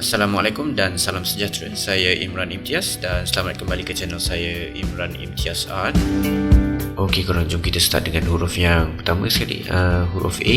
Assalamualaikum dan salam sejahtera. Saya Imran Imtiaz dan selamat kembali ke channel saya, Imran Imtiaz Art. Okey korang, jom kita start dengan huruf yang pertama sekali, huruf A.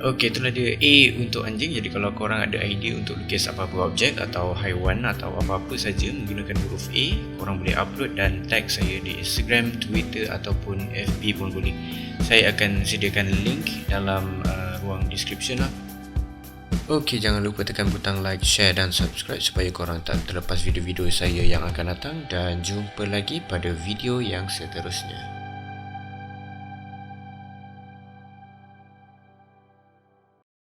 Okey, itulah dia A untuk anjing. Jadi kalau korang ada idea untuk lukis apa-apa objek atau haiwan atau apa-apa saja menggunakan huruf A, korang boleh upload dan tag saya di Instagram, Twitter ataupun FB pun boleh. Saya akan sediakan link dalam ruang description lah. Okey, jangan lupa tekan butang like, share dan subscribe supaya korang tak terlepas video-video saya yang akan datang, dan jumpa lagi pada video yang seterusnya.